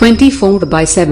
24/7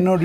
NOD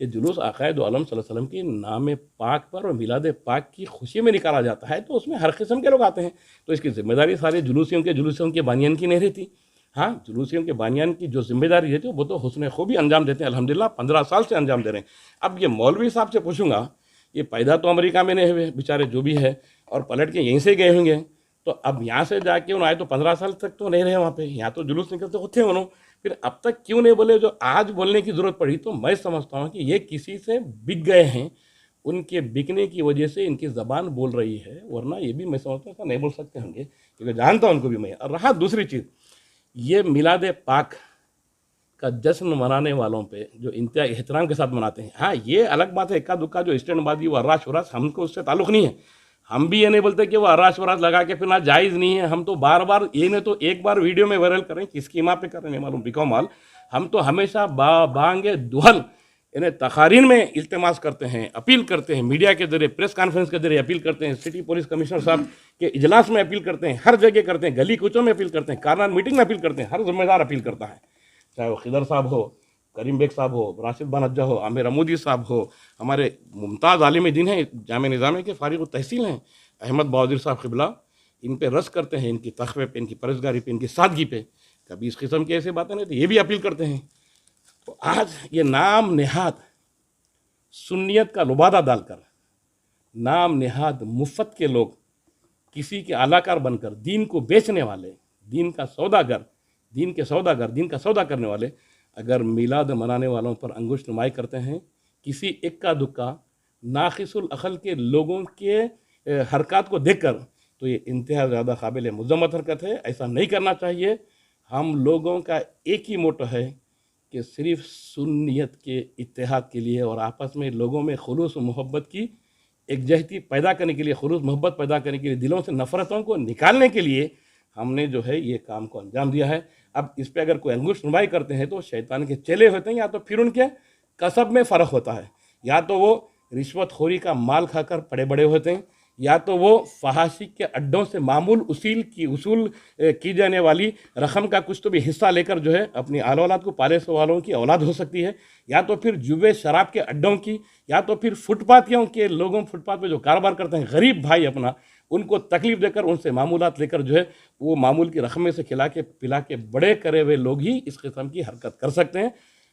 کہ جلوس آقائے دو عالم صلی اللہ علیہ وسلم کی نام پاک پر اور میلاد پاک کی خوشی میں نکالا جاتا ہے تو اس میں ہر قسم کے لوگ آتے ہیں، تو اس کی ذمہ داری سارے جلوسیوں کے بانیان کی نہیں رہتی. ہاں، جلوسیوں کے بانیان کی جو ذمہ داری رہتی ہے وہ تو حسن خوبی انجام دیتے ہیں، الحمدللہ 15 سال سے انجام دے رہے ہیں. اب یہ مولوی صاحب سے پوچھوں گا، یہ پیدا تو امریکہ میں نہیں ہوئے بیچارے جو بھی ہے، اور پلٹ کے یہیں سے گئے ہوں گے، تو اب یہاں سے جا کے انہوں آئے تو 15 سال تک تو نہیں رہے وہاں پہ، یہاں تو جلوس نکلتے ہوتے انہوں، پھر اب تک کیوں نہیں بولے جو آج بولنے کی ضرورت پڑی؟ تو میں سمجھتا ہوں کہ یہ کسی سے بک گئے ہیں، ان کے بکنے کی وجہ سے ان کی زبان بول رہی ہے، ورنہ یہ بھی میں سمجھتا ہوں ایسا نہیں بول سکتے ہوں گے، کیونکہ جانتا ہوں ان کو بھی میں. اور رہا دوسری چیز، یہ میلاد پاک کا جشن منانے والوں پہ جو انتہائی احترام کے ساتھ مناتے ہیں، ہاں یہ الگ بات ہے، اکا دکا جو اسٹینڈ بازی وہ اراش وراش ہم کو اس سے تعلق نہیں ہے، ہم بھی یہ نہیں بولتے کہ وہ اراش وراش لگا کے پھر جائز نہیں ہے. ہم تو بار بار یہ نہیں تو ایک بار ویڈیو میں وائرل کریں، کس کی ماں پہ کریں نہیں معلوم بکو مال، ہم تو ہمیشہ بانگ دہل انہیں تقارین میں التماس کرتے ہیں، اپیل کرتے ہیں، میڈیا کے ذریعے، پریس کانفرنس کے ذریعے اپیل کرتے ہیں، سٹی پولیس کمشنر صاحب کے اجلاس میں اپیل کرتے ہیں، ہر جگہ کرتے ہیں، گلی کوچوں میں اپیل کرتے ہیں، کارنر میٹنگ میں اپیل کرتے ہیں، ہر ذمہ دار اپیل کرتا ہے، چاہے وہ خضر صاحب ہو، کریم بیگ صاحب ہو، راشد بانجہ ہو، عامر عمودی صاحب ہو، ہمارے ممتاز عالم دین ہیں جامعہ نظامیہ کے فارغ التحصیل ہیں احمد بہادر صاحب قبلہ، ان پہ رس کرتے ہیں، ان کی تخوے پہ، ان کی پرہیزگاری پہ، ان کی سادگی پہ، کبھی اس قسم کی ایسی باتیں نہیں تو یہ بھی اپیل کرتے ہیں. تو آج یہ نام نہاد سنیت کا لبادہ ڈال کر، نام نہاد مفت کے لوگ کسی کے اعلیٰ کار بن کر دین کو بیچنے والے، دین کا سوداگر، دین کے سوداگر، دین کا سودا کرنے والے اگر میلاد منانے والوں پر انگشت نمائی کرتے ہیں، کسی اکا دکا ناقص العقل کے لوگوں کے حرکات کو دیکھ کر، تو یہ انتہا زیادہ قابل مذمت حرکت ہے، ایسا نہیں کرنا چاہیے. ہم لوگوں کا ایک ہی موٹو ہے کہ صرف سنیت کے اتحاد کے لیے اور آپس میں لوگوں میں خلوص و محبت کی یکجہتی پیدا کرنے کے لیے، خلوص محبت پیدا کرنے کے لیے، دلوں سے نفرتوں کو نکالنے کے لیے ہم نے جو ہے یہ کام کو انجام دیا ہے. اب اس پہ اگر کوئی انگشت نمائی کرتے ہیں تو شیطان کے چیلے ہوتے ہیں، یا تو پھر ان کے کسب میں فرق ہوتا ہے، یا تو وہ رشوت خوری کا مال کھا کر پڑے بڑے ہوتے ہیں، یا تو وہ فحاشی کے اڈوں سے معمول اصول کی جانے والی رقم کا کچھ تو بھی حصہ لے کر جو ہے اپنی آل اولاد کو پالے سو والوں کی اولاد ہو سکتی ہے، یا تو پھر جوے شراب کے اڈوں کی، یا تو پھر فٹ پاتھیوں کے لوگوں، فٹ پاتھ پہ جو کاروبار کرتے ہیں غریب بھائی اپنا، ان کو تکلیف دے کر ان سے معمولات لے کر جو ہے وہ معمول کی رقمیں سے کھلا کے پلا کے بڑے کرے ہوئے لوگ ہی اس قسم کی حرکت کر سکتے ہیں.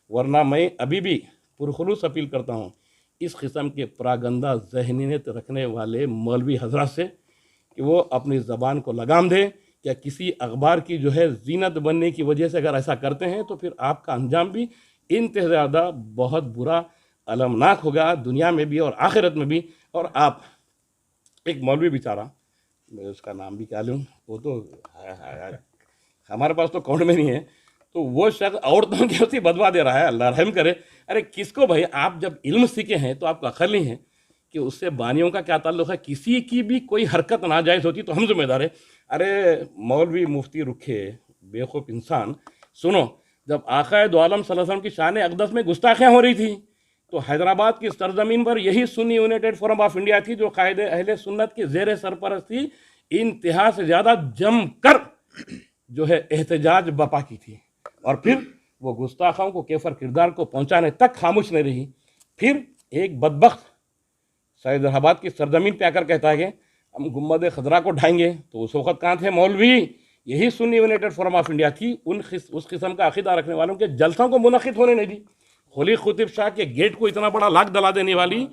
ورنہ میں ابھی بھی پرخلوص اپیل کرتا ہوں اس قسم کے پراگندہ ذہنیت رکھنے والے مولوی حضرات سے کہ وہ اپنی زبان کو لگام دیں، کہ کسی اخبار کی جو ہے زینت بننے کی وجہ سے اگر ایسا کرتے ہیں تو پھر آپ کا انجام بھی انتہا زیادہ بہت برا المناک ہوگا، دنیا میں بھی اور آخرت میں بھی. اور آپ ایک مولوی بیچارہ، میں اس کا نام بھی کیا لوں، وہ تو ہمارے پاس تو کاؤنٹ میں نہیں ہے، تو وہ شخص عورتوں کی اسی بدوا دے رہا ہے، اللہ رحم کرے. ارے کس کو بھائی، آپ جب علم سیکھے ہیں تو آپ کو عقل نہیں ہے کہ اس سے بانیوں کا کیا تعلق ہے. کسی کی بھی کوئی حرکت ناجائز ہوتی تو ہم ذمہ دار ہیں. ارے مولوی مفتی رکھے بے خوف انسان، سنو، جب آقا دو عالم صلی اللہ علیہ وسلم کی شان اقدس میں گستاخیاں ہو رہی تھی تو حیدرآباد کی سرزمین پر یہی سنی یونائٹڈ فورم آف انڈیا تھی جو قائد اہل سنت کی زیر سرپرستی انتہا سے زیادہ جم کر جو ہے احتجاج بپا کی تھی، اور پھر وہ گستاخوں کو کیفر کردار کو پہنچانے تک خاموش نہیں رہی. پھر ایک بدبخت حیدرآباد کی سرزمین پہ آ کر کہتا ہے کہ ہم گنبد خضرا کو ڈھائیں گے، تو اس وقت کہاں تھے مولوی؟ یہی سنی یونائٹڈ فورم آف انڈیا تھی، اس قسم کا عقیدہ رکھنے والوں کے جلسوں کو منعقد ہونے نہیں دی. خلی قطب شاہ کے گیٹ کو اتنا بڑا لاک ڈلا دینے والی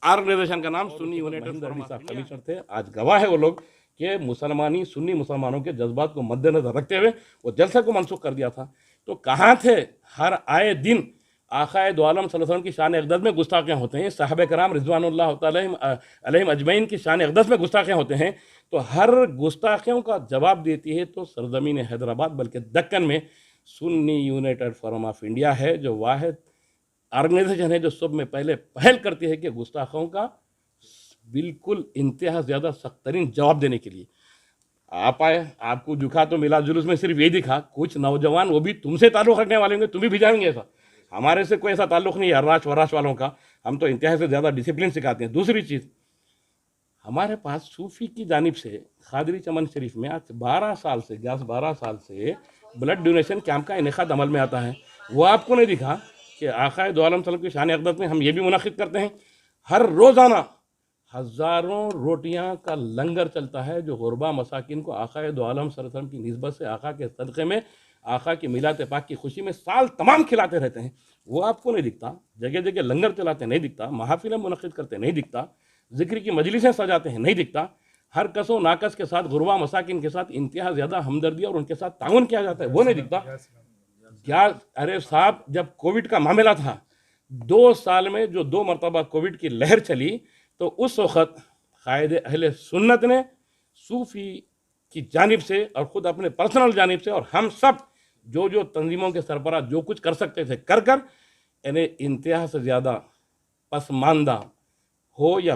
آرگنائزیشن کا نام Sunni united forum of India commissioner تھے. آج گواہ ہے وہ لوگ کہ سنی مسلمانوں کے جذبات کو مد نظر رکھتے ہوئے وہ جلسے کو منسوخ کر دیا تھا. تو کہاں تھے؟ ہر آئے دن آقا دو عالم صلی اللہ علیہ وسلم کی شان اقدس میں گستاخیاں ہوتے ہیں، صحابہ کرام رضوان اللہ تعالی علیہم اجمعین کی شان اقدس میں گستاخیاں ہوتے ہیں. تو ہر گستاخیوں کا جواب دیتی ہے تو سرزمین حیدرآباد بلکہ دکن میں سنی یونائٹڈ فورم آف انڈیا ہے، جو واحد آرگنائزیشن ہے جو سب میں پہلے پہل کرتی ہے کہ گستاخوں کا بالکل انتہا زیادہ سخت ترین جواب دینے کے لیے. آپ آئے، آپ کو دکھا تو میلاد جلوس میں صرف یہ دکھا، کچھ نوجوان وہ بھی تم سے تعلق رکھنے والے ہوں گے، تم بھی بھیجائیں گے. ایسا ہمارے سے کوئی ایسا تعلق نہیں ہے اراش وراش والوں کا، ہم تو انتہا سے زیادہ ڈسپلن سکھاتے ہیں. دوسری چیز، ہمارے پاس صوفی کی جانب سے قادری چمن شریف میں آج 12 سال سے بلڈ ڈونیشن کیمپ کا انعقاد عمل میں آتا ہے. وہ آپ کو نہیں دکھا، کہ آقائے دو عالم صلی اللہ علیہ وسلم کی شان اقدس میں ہم یہ بھی منعقد کرتے ہیں، ہر روزانہ ہزاروں روٹیاں کا لنگر چلتا ہے جو غربا مساکین کو آقائے دو عالم صلی اللہ علیہ وسلم کی نسبت سے آقا کے صدقے میں، آقا کی میلاد پاک کی خوشی میں سال تمام کھلاتے رہتے ہیں۔ وہ آپ کو نہیں دکھتا، جگہ جگہ لنگر چلاتے نہیں دکھتا، محافلیں منعقد کرتے نہیں دکھتا، ذکر کی مجلسیں سجاتے ہیں نہیں دکھتا، ہر کس و ناکس کے ساتھ غربا مساکین کے ساتھ انتہا زیادہ ہمدردی اور ان کے ساتھ تعاون کیا جاتا ہے وہ نہیں دکھتا۔ کیا ارے صاحب، جب کووڈ کا معاملہ تھا 2 سال میں جو 2 مرتبہ کووڈ کی لہر چلی، تو اس وقت قائد اہل سنت نے صوفی کی جانب سے اور خود اپنے پرسنل جانب سے اور ہم سب جو تنظیموں کے سربراہ جو کچھ کر سکتے تھے کر انہیں انتہا سے زیادہ پسماندہ ہو یا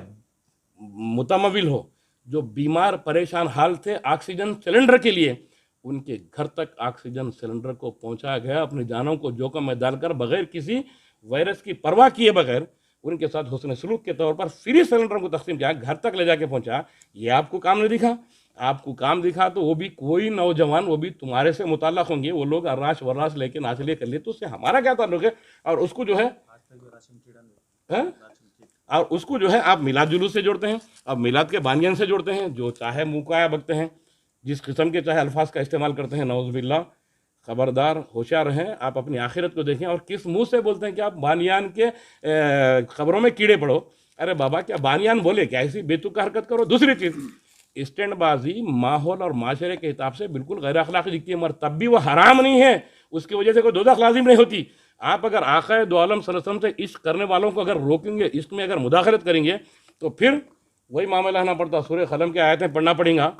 متمول ہو، جو بیمار پریشان حال تھے آکسیجن سلنڈر کے لیے، ان کے گھر تک آکسیجن سلنڈر کو پہنچایا گیا، اپنی جانوں کو جوخم میں ڈال کر بغیر کسی وائرس کی پرواہ کیے بغیر ان کے ساتھ حسن سلوک کے طور پر فری سلنڈر کو تقسیم کیا، گھر تک لے جا کے پہنچا۔ یہ آپ کو کام نہیں دکھا؟ آپ کو کام دکھا تو وہ بھی کوئی نوجوان، وہ بھی تمہارے سے متعلق ہوں گے، وہ لوگ اراش وراش لے کے ناچ لے کر لیے، تو اس سے ہمارا کیا تعلق ہے؟ اور اس کو جو ہے اور اس کو جو ہے آپ میلاد جلوس سے جوڑتے ہیں، اب میلاد کے بانیان سے جوڑتے ہیں، جو چاہے منہ کو آیا بکتے ہیں، جس قسم کے چاہے الفاظ کا استعمال کرتے ہیں، نعوذ باللہ۔ خبردار، ہوشیار رہیں، آپ اپنی آخرت کو دیکھیں، اور کس منہ سے بولتے ہیں کہ آپ بانیان کے خبروں میں کیڑے پڑو۔ ارے بابا، کیا بانیان بولے کیا ایسی بے تکا حرکت کرو؟ دوسری چیز، اسٹینڈ بازی ماحول اور معاشرے کے حساب سے بالکل غیر اخلاقی دکھتی ہے، مگر تب بھی وہ حرام نہیں ہے، اس کی وجہ سے کوئی دوزخ لازم نہیں ہوتی۔ آپ اگر آقا دو عالم صلی اللہ علیہ وسلم سے عشق کرنے والوں کو اگر روکیں گے، عشق میں اگر مداخلت کریں گے، تو پھر وہی معاملہ ہونا پڑتا۔ سورہ قلم کی آیتیں پڑھنا پڑیں گا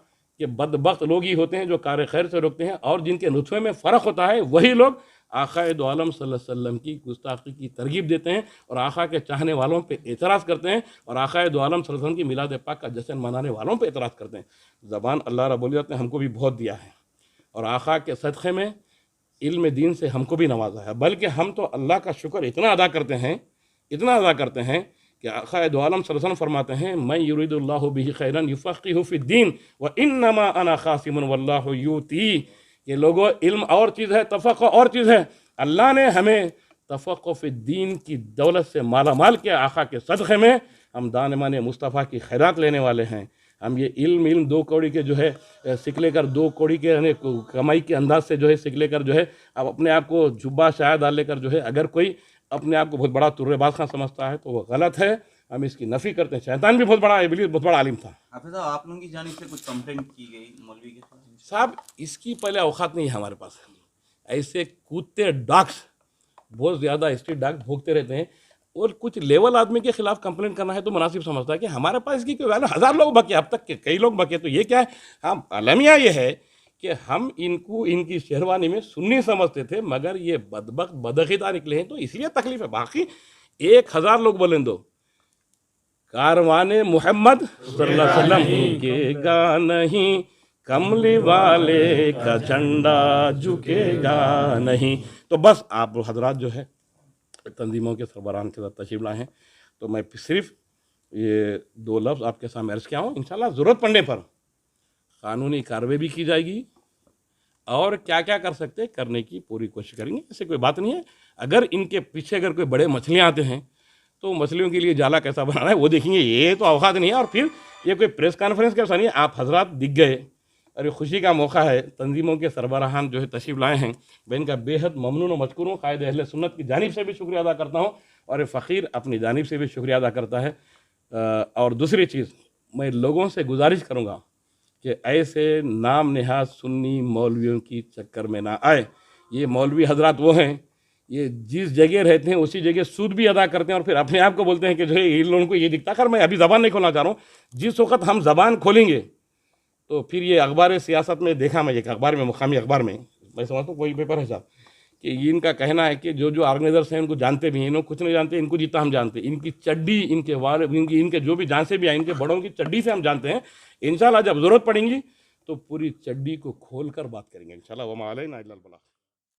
کہ بدبخت لوگ ہی ہوتے ہیں جو کار خیر سے روکتے ہیں، اور جن کے نطفے میں فرق ہوتا ہے وہی لوگ آقا دو عالم صلی اللہ علیہ وسلم کی گستاخی کی ترغیب دیتے ہیں، اور آقا کے چاہنے والوں پہ اعتراض کرتے ہیں، اور آقا دو عالم صلی اللہ علیہ وسلم کی میلاد پاک کا جشن منانے والوں پہ اعتراض کرتے ہیں۔ زبان اللہ رب العزت نے ہم کو بھی بہت دیا ہے، اور آقا کے صدقے میں علم دین سے ہم کو بھی نوازا ہے، بلکہ ہم تو اللہ کا شکر اتنا ادا کرتے ہیں کہ آقا دو عالم صلی اللہ علیہ وسلم فرماتے ہیں، من یرید اللہ بہ خیرا یفقہہ فی الدین وانما انا قاسم واللہ یؤتی۔ یہ لوگوں، علم اور چیز ہے، تفقہ اور چیز ہے۔ اللہ نے ہمیں تفقہ فی الدین کی دولت سے مالا مال کیا، آقا کے صدقے میں ہم دانمان مصطفیٰ کی خیرات لینے والے ہیں۔ ہم یہ علم 2 کوڑی کے جو ہے سکھ لے کر، 2 کوڑی کے یعنی کمائی کے انداز سے جو ہے سکھ لے کر جو ہے اب اپنے آپ کو جبہ شاہ ڈال لے کر جو ہے اگر کوئی اپنے آپ کو بہت بڑا ترے باز خاں سمجھتا ہے تو وہ غلط ہے، ہم اس کی نفی کرتے ہیں۔ شیطان بھی بہت بڑا، ابلیس بہت بڑا عالم تھا۔ حافظ صاحب، آپ لوگوں کی جانب سے کچھ کمپلینٹ کی گئی مولوی کے خلاف؟ صاحب، اس کی پہلے اوقات نہیں ہے ہمارے پاس، ایسے کوتے ڈاگس بہت زیادہ اسٹریٹ ڈاگ بھوکتے رہتے ہیں، اور کچھ لیول آدمی کے خلاف کمپلین کرنا ہے تو مناسب سمجھتا ہے کہ ہمارے پاس اس کی کوئی ویلیو، 1000 لوگ بکے، اب تک کے کئی لوگ بکے، تو یہ کیا ہے؟ ہم المیہ یہ ہے کہ ہم ان کو ان کی شہروانی میں سنی سمجھتے تھے، مگر یہ بدبخت بدعقیدہ نکلے ہیں، تو اس لیے تکلیف ہے۔ باقی 1000 لوگ بولیں دو، کاروان محمد صلی اللہ علیہ وسلم جھکے گا نہیں، کملی والے کا جھنڈا جھکے گا نہیں۔ تو بس آپ حضرات جو ہے تنظیموں کے سربراہان کے ساتھ تشریف لائے ہیں، تو میں صرف یہ 2 لفظ آپ کے سامنے عرض کیا ہوں۔ انشاءاللہ ضرورت پڑنے پر قانونی کارروائی بھی کی جائے گی، اور کیا کیا کر سکتے کرنے کی پوری کوشش کریں گے، ایسے کوئی بات نہیں ہے۔ اگر ان کے پیچھے اگر کوئی بڑے مچھلیاں آتے ہیں تو مچھلیوں کے لیے جالا کیسا بنانا ہے وہ دیکھیں گے، یہ تو اوقات نہیں ہے۔ اور پھر یہ کوئی پریس کانفرنس کیسا نہیں ہے، آپ حضرات دکھ گئے اور یہ خوشی کا موقع ہے، تنظیموں کے سربراہان جو ہے تشریف لائے ہیں، میں ان کا بے حد ممنون و مشکور ہوں۔ قائد اہل سنت کی جانب سے بھی شکریہ ادا کرتا ہوں، اور فقیر اپنی جانب سے بھی شکریہ ادا کرتا ہے۔ اور دوسری چیز، میں لوگوں سے گزارش کروں گا کہ ایسے نام نہاد سنی مولویوں کی چکر میں نہ آئے۔ یہ مولوی حضرات وہ ہیں، یہ جس جگہ رہتے ہیں اسی جگہ سود بھی ادا کرتے ہیں، اور پھر اپنے آپ کو بولتے ہیں کہ جو ہے ان لوگوں کو یہ دکھتا کر۔ میں ابھی زبان نہیں کھولنا چاہ رہا ہوں، جس وقت ہم زبان کھولیں گے تو پھر یہ اخبار سیاست میں دیکھا، میں ایک اخبار میں، مقامی اخبار میں سمجھتا ہوں کوئی پیپر ہے صاحب، کہ ان کا کہنا ہے کہ جو آرگنائزرس ہیں ان کو جانتے بھی ہیں، انہوں کچھ نہیں جانتے، ان کو جتنا ہم جانتے ہیں، ان کی چڈی، ان کے والد، ان کے جو بھی جان سے بھی آئے، ان کے بڑوں کی چڈی سے ہم جانتے ہیں۔ انشاءاللہ جب ضرورت پڑیں گی تو پوری چڈی کو کھول کر بات کریں گے انشاءاللہ۔ وما علینا الا البلاغ۔